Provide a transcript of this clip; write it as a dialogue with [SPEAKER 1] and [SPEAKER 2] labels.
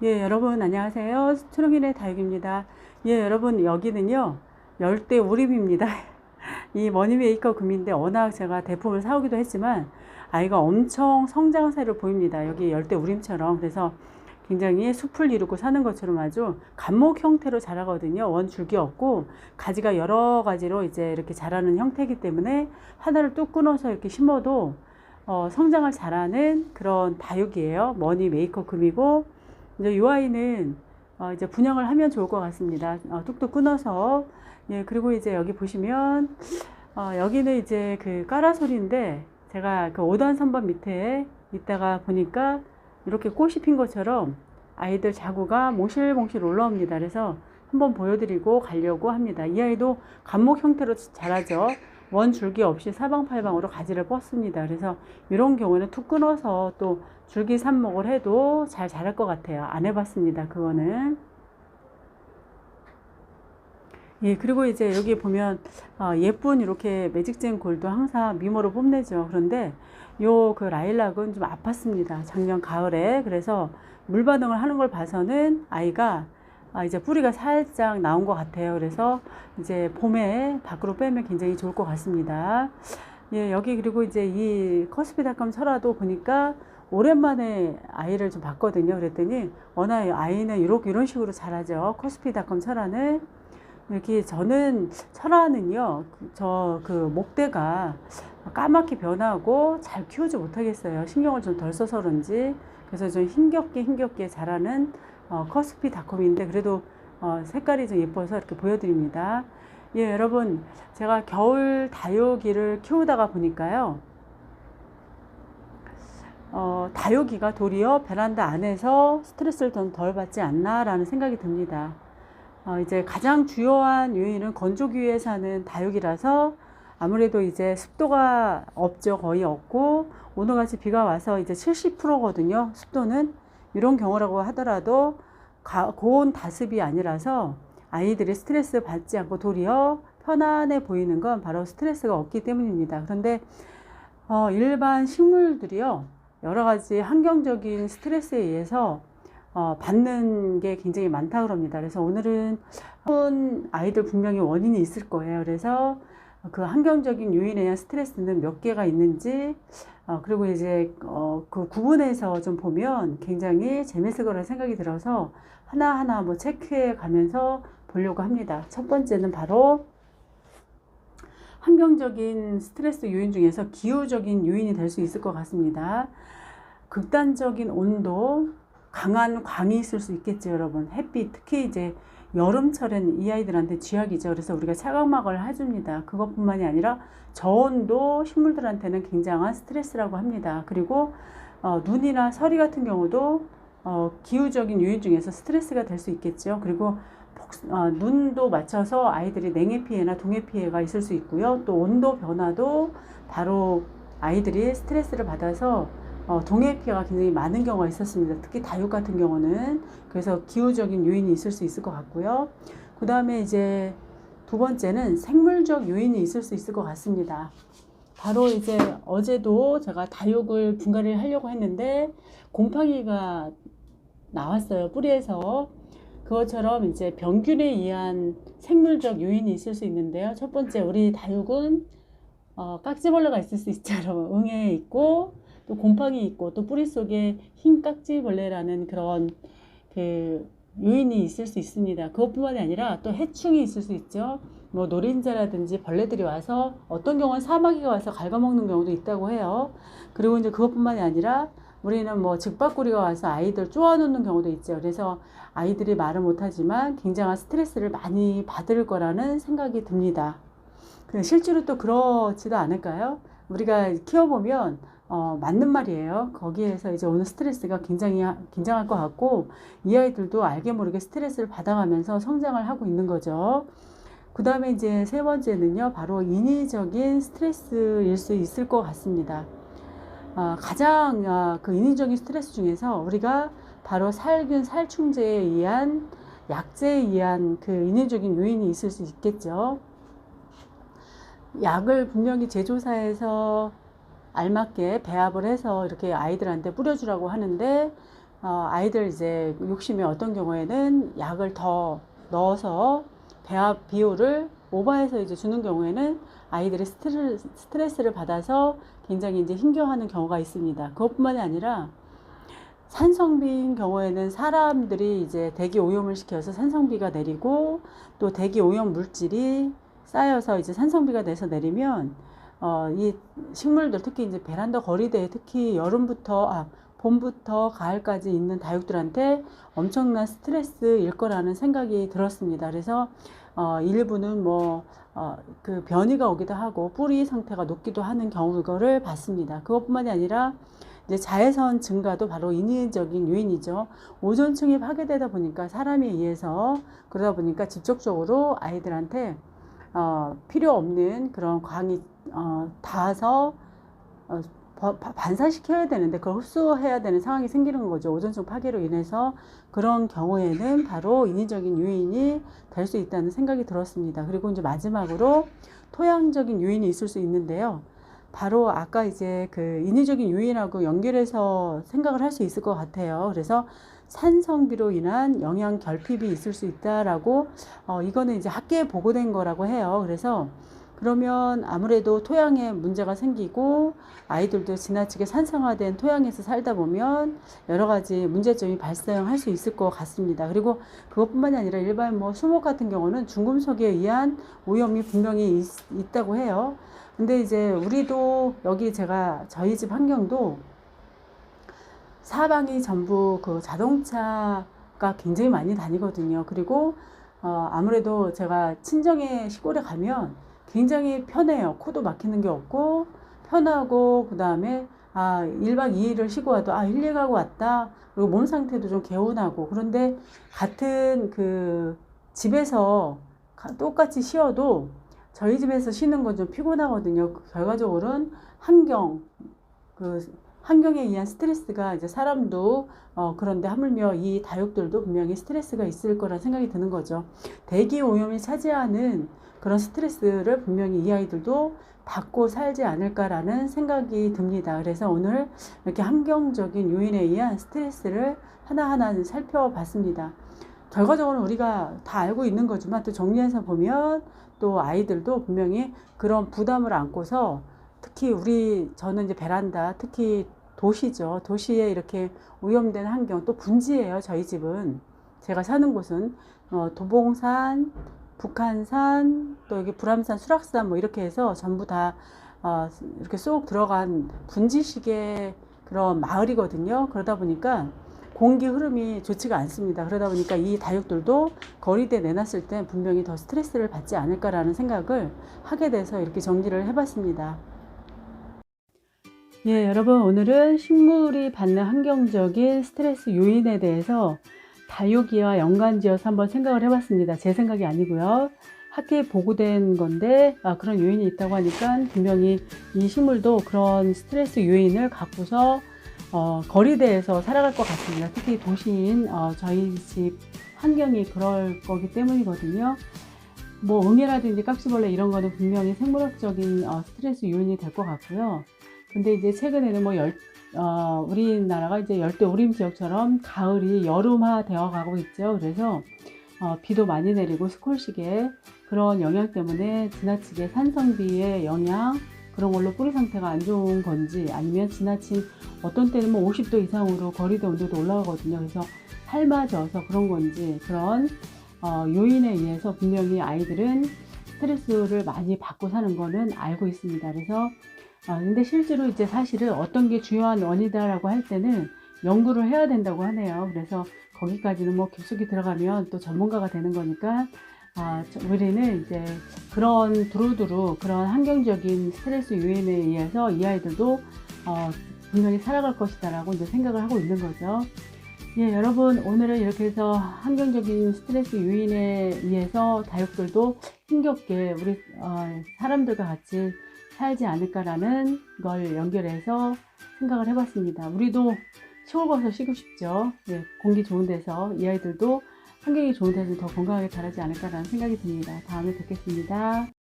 [SPEAKER 1] 예, 여러분 안녕하세요. 초롱이네 다육입니다. 예, 여러분 여기는요 열대 우림입니다. 이 머니메이커 금인데 워낙 제가 대품을 사오기도 했지만 아이가 엄청 성장세를 보입니다. 여기 열대 우림처럼. 그래서 굉장히 숲을 이루고 사는 것처럼 아주 감목 형태로 자라거든요. 원줄기 없고 가지가 여러 가지로 이제 이렇게 자라는 형태이기 때문에 하나를 뚝 끊어서 이렇게 심어도 성장을 잘하는 그런 다육이에요. 머니메이커 금이고 이제 이 아이는 이제 분양을 하면 좋을 것 같습니다. 뚝뚝 끊어서. 예, 그리고 이제 여기 보시면 여기는 이제 그 까라솔인데 제가 그 5단 선반 밑에 있다가 보니까 이렇게 꽃이 핀 것처럼 아이들 자구가 몽실몽실 올라옵니다. 그래서 한번 보여드리고 가려고 합니다. 이 아이도 감목 형태로 자라죠. 원 줄기 없이 사방팔방으로 가지를 뻗습니다. 그래서 이런 경우는 툭 끊어서 또 줄기 삽목을 해도 잘 자랄 것 같아요. 안 해봤습니다. 그거는. 예, 그리고 이제 여기 보면 예쁜 이렇게 매직젠 골도 항상 미모로 뽐내죠. 그런데 요 그 라일락은 좀 아팠습니다. 작년 가을에. 그래서 물 반응을 하는 걸 봐서는 아이가 이제 뿌리가 살짝 나온 것 같아요. 그래서 이제 봄에 밖으로 빼면 굉장히 좋을 것 같습니다. 예, 여기 그리고 이제 이 커스피닷컴 철화도 보니까 오랜만에 아이를 좀 봤거든요. 그랬더니 워낙 아이는 이렇게 이런 식으로 자라죠. 커스피닷컴 철화는 이렇게 저는 철화는요, 저 그 목대가 까맣게 변하고 잘 키우지 못하겠어요. 신경을 좀 덜 써서 그런지. 그래서 좀 힘겹게 자라는 커스피닷컴인데 그래도 색깔이 좀 예뻐서 이렇게 보여드립니다. 예, 여러분 제가 겨울 다육이를 키우다가 보니까요. 다육이가 도리어 베란다 안에서 스트레스를 좀 덜 받지 않나라는 생각이 듭니다. 이제 가장 주요한 요인은 건조기후에 사는 다육이라서 아무래도 이제 습도가 없죠. 거의 없고 오늘같이 비가 와서 이제 70%거든요. 습도는 이런 경우라고 하더라도 고온 다습이 아니라서 아이들이 스트레스 받지 않고 도리어 편안해 보이는 건 바로 스트레스가 없기 때문입니다. 그런데 일반 식물들이요 여러 가지 환경적인 스트레스에 의해서 받는 게 굉장히 많다 그럽니다. 그래서 오늘은 아이들 분명히 원인이 있을 거예요. 그래서 그 환경적인 요인에 의한 스트레스는 몇 개가 있는지 그리고 이제 그 구분해서 좀 보면 굉장히 재밌을 거라 생각이 들어서 하나하나 뭐 체크해 가면서 보려고 합니다. 첫 번째는 바로 환경적인 스트레스 요인 중에서 기후적인 요인이 될 수 있을 것 같습니다. 극단적인 온도, 강한 광이 있을 수 있겠죠, 여러분. 햇빛, 특히 이제 여름철엔 이 아이들한테 쥐약이죠. 그래서 우리가 차광막을 해줍니다. 그것뿐만이 아니라 저온도 식물들한테는 굉장한 스트레스라고 합니다. 그리고 눈이나 서리 같은 경우도 기후적인 요인 중에서 스트레스가 될 수 있겠죠. 그리고 눈도 맞춰서 아이들이 냉해 피해나 동해 피해가 있을 수 있고요. 또 온도 변화도 바로 아이들이 스트레스를 받아서 동해 피해가 굉장히 많은 경우가 있었습니다. 특히 다육 같은 경우는. 그래서 기후적인 요인이 있을 수 있을 것 같고요. 그 다음에 이제 두 번째는 생물적 요인이 있을 수 있을 것 같습니다. 바로 이제 어제도 제가 다육을 분갈이를 하려고 했는데 곰팡이가 나왔어요. 뿌리에서. 그것처럼 이제 병균에 의한 생물적 요인이 있을 수 있는데요. 첫 번째, 우리 다육은 깍지벌레가 있을 수 있죠, 여러분. 응애 있고 또 곰팡이 있고 또 뿌리 속에 흰 깍지벌레라는 그런 그 요인이 있을 수 있습니다. 그것뿐만이 아니라 또 해충이 있을 수 있죠. 뭐 노린자라든지 벌레들이 와서 어떤 경우는 사마귀가 와서 갉아먹는 경우도 있다고 해요. 그리고 이제 그것뿐만이 아니라 우리는 뭐 즉박구리가 와서 아이들 쪼아놓는 경우도 있죠. 그래서 아이들이 말은 못하지만 굉장한 스트레스를 많이 받을 거라는 생각이 듭니다. 실제로 또 그렇지도 않을까요? 우리가 키워보면 맞는 말이에요. 거기에서 이제 오는 스트레스가 굉장히 긴장할 것 같고 이 아이들도 알게 모르게 스트레스를 받아가면서 성장을 하고 있는 거죠. 그 다음에 이제 세 번째는요, 바로 인위적인 스트레스일 수 있을 것 같습니다. 가장 그 인위적인 스트레스 중에서 우리가 바로 살균, 살충제에 의한 약제에 의한 그 인위적인 요인이 있을 수 있겠죠. 약을 분명히 제조사에서 알맞게 배합을 해서 이렇게 아이들한테 뿌려주라고 하는데 아이들 이제 욕심이 어떤 경우에는 약을 더 넣어서 배합 비율을 오버해서 이제 주는 경우에는 아이들이 스트레스를 받아서 굉장히 이제 힘겨워하는 경우가 있습니다. 그것뿐만이 아니라 산성비인 경우에는 사람들이 이제 대기 오염을 시켜서 산성비가 내리고 또 대기 오염 물질이 쌓여서 이제 산성비가 내서 내리면 이 식물들 특히 이제 베란다 거리대에 특히 봄부터 가을까지 있는 다육들한테 엄청난 스트레스일 거라는 생각이 들었습니다. 그래서 일부는 그 변이가 오기도 하고 뿌리 상태가 녹기도 하는 경우를 봤습니다. 그것뿐만이 아니라 이제 자외선 증가도 바로 인위적인 요인이죠. 오존층이 파괴되다 보니까 사람에 의해서 그러다 보니까 직접적으로 아이들한테 필요 없는 그런 광이 닿아서 반사시켜야 되는데 그걸 흡수해야 되는 상황이 생기는 거죠. 오존층 파괴로 인해서. 그런 경우에는 바로 인위적인 요인이 될 수 있다는 생각이 들었습니다. 그리고 이제 마지막으로 토양적인 요인이 있을 수 있는데요. 바로 아까 이제 그 인위적인 요인하고 연결해서 생각을 할 수 있을 것 같아요. 그래서 산성비로 인한 영양 결핍이 있을 수 있다라고 이거는 이제 학계에 보고된 거라고 해요. 그래서 그러면 아무래도 토양에 문제가 생기고 아이들도 지나치게 산성화된 토양에서 살다 보면 여러 가지 문제점이 발생할 수 있을 것 같습니다. 그리고 그것뿐만이 아니라 일반 수목 같은 경우는 중금속에 의한 오염이 분명히 있다고 해요. 근데 이제 우리도 여기 저희 집 환경도 사방이 전부 그 자동차가 굉장히 많이 다니거든요. 그리고 아무래도 제가 친정의 시골에 가면 굉장히 편해요. 코도 막히는 게 없고 편하고 그 다음에 1박 2일을 쉬고 와도 1, 2일 가고 왔다. 그리고 몸 상태도 좀 개운하고. 그런데 같은 그 집에서 똑같이 쉬어도 저희 집에서 쉬는 건 좀 피곤하거든요. 결과적으로는 환경에 의한 스트레스가 이제 사람도 그런데 하물며 이 다육들도 분명히 스트레스가 있을 거란 생각이 드는 거죠. 대기 오염이 차지하는 그런 스트레스를 분명히 이 아이들도 받고 살지 않을까라는 생각이 듭니다. 그래서 오늘 이렇게 환경적인 요인에 의한 스트레스를 하나하나 살펴봤습니다. 결과적으로 우리가 다 알고 있는 거지만 또 정리해서 보면 또 아이들도 분명히 그런 부담을 안고서 특히 저는 이제 베란다, 특히 도시죠. 도시에 이렇게 오염된 환경, 또 분지예요. 저희 집은. 제가 사는 곳은 도봉산, 북한산, 또 여기 불암산, 수락산 이렇게 해서 전부 다 이렇게 쏙 들어간 분지식의 그런 마을이거든요. 그러다 보니까 공기 흐름이 좋지가 않습니다. 그러다 보니까 이 다육들도 거리대에 내놨을 때 분명히 더 스트레스를 받지 않을까라는 생각을 하게 돼서 이렇게 정리를 해봤습니다. 예, 여러분 오늘은 식물이 받는 환경적인 스트레스 요인에 대해서 다육이와 연관지어서 한번 생각을 해봤습니다. 제 생각이 아니고요. 학계에 보고된 건데 그런 요인이 있다고 하니까 분명히 이 식물도 그런 스트레스 요인을 갖고서 거리대에서 살아갈 것 같습니다. 특히 도시인 저희 집 환경이 그럴 거기 때문이거든요. 응애라든지 깍지벌레 이런 거는 분명히 생물학적인 스트레스 요인이 될 것 같고요. 근데 이제 최근에는 우리나라가 이제 열대 우림 지역처럼 가을이 여름화 되어 가고 있죠. 그래서 비도 많이 내리고 스콜식의 그런 영향 때문에 지나치게 산성비의 영향 그런 걸로 뿌리 상태가 안 좋은 건지 아니면 지나친 어떤 때는 50도 이상으로 거리대 온도도 올라가거든요. 그래서 삶아져서 그런 건지 그런 요인에 의해서 분명히 아이들은 스트레스를 많이 받고 사는 거는 알고 있습니다. 그래서 근데 실제로 이제 사실은 어떤 게 주요한 원인이다라고 할 때는 연구를 해야 된다고 하네요. 그래서 거기까지는 깊숙이 들어가면 또 전문가가 되는 거니까 우리는 이제 그런 두루두루 그런 환경적인 스트레스 요인에 의해서 이 아이들도 분명히 살아갈 것이다라고 이제 생각을 하고 있는 거죠. 예, 여러분 오늘은 이렇게 해서 환경적인 스트레스 요인에 의해서 다육들도 힘겹게 우리 사람들과 같이 살지 않을까라는 걸 연결해서 생각을 해봤습니다. 우리도 시골 가서 쉬고 싶죠. 네, 공기 좋은 데서 이 아이들도 환경이 좋은 데서 더 건강하게 자라지 않을까라는 생각이 듭니다. 다음에 뵙겠습니다.